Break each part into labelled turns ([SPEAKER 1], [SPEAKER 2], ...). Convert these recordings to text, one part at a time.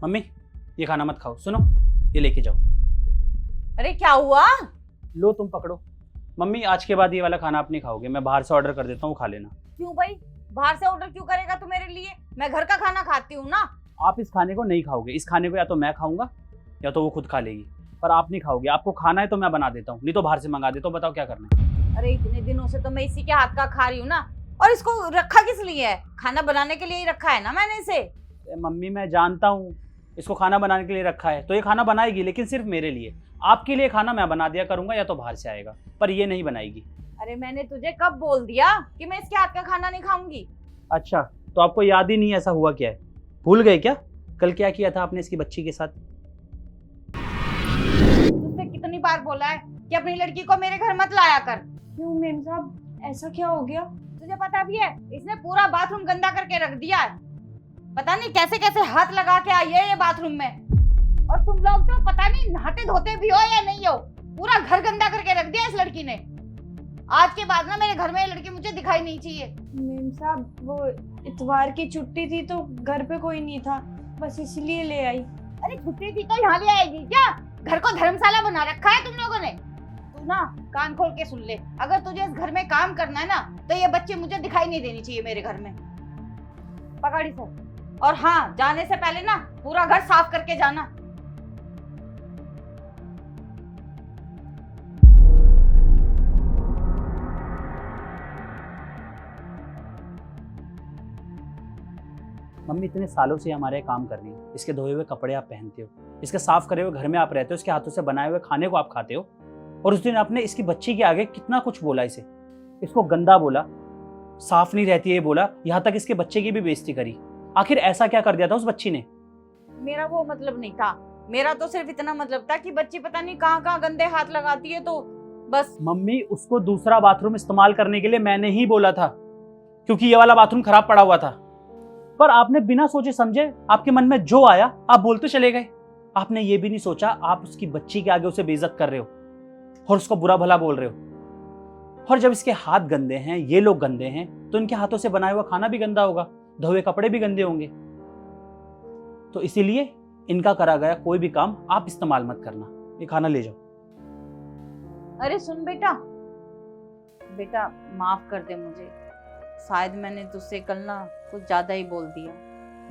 [SPEAKER 1] Mummy ये खाना मत खाओ, सुनो ये लेके जाओ।
[SPEAKER 2] अरे क्या हुआ?
[SPEAKER 1] लो तुम पकड़ो। मम्मी आज के बाद ये वाला खाना आप नहीं खाओगे, मैं बाहर से ऑर्डर कर देता हूँ, खा लेना।
[SPEAKER 2] क्यों भाई, बाहर से ऑर्डर क्यों करेगा तू मेरे लिए? मैं घर का खाना खाती हूँ ना।
[SPEAKER 1] आप इस खाने को नहीं खाओगे, इस खाने को या तो मैं खाऊंगा या तो वो खुद खा लेगी, पर आप नहीं खाओगे। आपको खाना है तो मैं बना देता हूँ, नहीं तो बाहर से मंगा देता हूँ। बताओ क्या करना है।
[SPEAKER 2] अरे इतने दिनों से तो मैं इसी के हाथ का खा रही हूँ ना। और इसको रखा किस लिए है? खाना बनाने के लिए ही रखा है ना मैंने इसे।
[SPEAKER 1] मम्मी मैं जानता हूँ इसको खाना बनाने के लिए रखा है, तो ये खाना बनाएगी, लेकिन सिर्फ मेरे लिए। आपके लिए खाना मैं बना दिया करूंगा या तो बाहर से आएगा, पर ये नहीं बनाएगी।
[SPEAKER 2] अरे मैंने तुझे कब बोल दिया कि मैं इसके हाथ का खाना नहीं खाऊंगी?
[SPEAKER 1] अच्छा, तो आपको याद ही नहीं ऐसा हुआ क्या है? भूल गए क्या कल क्या किया था आपने इसकी बच्ची के साथ?
[SPEAKER 2] तुझसे कितनी बार बोला है कि अपनी लड़की को मेरे घर मत लाया कर।
[SPEAKER 3] क्यों मेम साहब, ऐसा क्या हो गया?
[SPEAKER 2] तुझे पता भी है इसने पूरा बाथरूम गंदा करके रख दिया है। पता नहीं कैसे कैसे हाथ लगा के आई है ये बाथरूम में। और तुम लोग तो पता नहीं नहाते धोते भी हो या नहीं हो। पूरा घर गंदा करके रख दिया इस लड़की ने। आज के बाद ना मेरे घर में ये लड़की मुझे दिखाई नहीं चाहिए।
[SPEAKER 3] मेम साहब, वो इतवार की छुट्टी थी तो घर पे कोई नहीं था, बस इसलिए ले आई।
[SPEAKER 2] अरे छुट्टी थी तो यहाँ ले आएगी क्या? घर को धर्मशाला बना रखा है तुम लोगों ने। तू ना कान खोल के सुन ले, अगर तुझे इस घर में काम करना है ना तो ये बच्चे मुझे दिखाई नहीं देनी चाहिए मेरे घर में। पकड़ी सर। और हाँ, जाने से पहले ना पूरा घर साफ करके जाना।
[SPEAKER 1] मम्मी इतने सालों से हमारे यहाँ काम कर रही है, इसके धोए हुए कपड़े आप पहनते हो, इसके साफ करे हुए घर में आप रहते हो, इसके हाथों से बनाए हुए खाने को आप खाते हो। और उस दिन आपने इसकी बच्ची के आगे कितना कुछ बोला, इसे इसको गंदा बोला, साफ नहीं रहती है बोला, यहाँ तक इसके बच्चे की भी बेइज्जती करी। आखिर ऐसा क्या कर दिया था उस बच्ची ने?
[SPEAKER 2] मेरा वो मतलब नहीं था। मेरा तो सिर्फ इतना मतलब था कि बच्ची पता नहीं कहाँ कहाँ गंदे हाथ लगाती है, तो बस।
[SPEAKER 1] मम्मी उसको दूसरा बाथरूम इस्तेमाल करने के लिए मैंने ही बोला था, क्योंकि ये वाला बाथरूम खराब पड़ा हुआ था। पर आपने बिना सोचे समझे, आपके मन में जो आया आप बोलते चले गए। आपने ये भी नहीं सोचा आप उसकी बच्ची के आगे उसे बेइज्जत कर रहे हो और उसको बुरा भला बोल रहे हो। और जब इसके हाथ गंदे हैं, ये लोग गंदे हैं, तो इनके हाथों से बनाया हुआ खाना भी गंदा होगा, धोए कपड़े भी गंदे होंगे। तो इसीलिए इनका करा गया कोई भी काम आप इस्तेमाल मत करना। ये खाना ले जाओ।
[SPEAKER 2] अरे सुन बेटा, बेटा माफ कर दे मुझे। शायद मैंने तुझसे कल ना कुछ ज्यादा ही बोल दिया।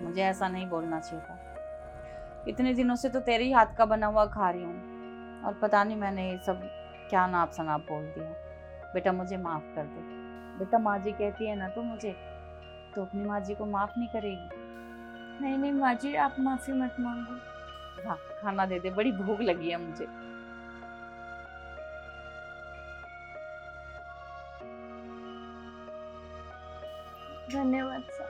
[SPEAKER 2] मुझे ऐसा नहीं बोलना चाहिए था। इतने दिनों से तो तेरे ही हाथ का बना हुआ खा रही हूँ और पता नहीं मैंने ये सब क्या नाप शनाप बोल दिया। बेटा मुझे माफ कर दे। बेटा माँ जी कहती है ना तो मुझे, तो अपनी माँ जी को माफ नहीं करेगी?
[SPEAKER 3] नहीं नहीं माँ जी, आप माफी मत मांगो।
[SPEAKER 2] हाँ खाना दे दे, बड़ी भूख लगी है मुझे।
[SPEAKER 3] धन्यवाद सर।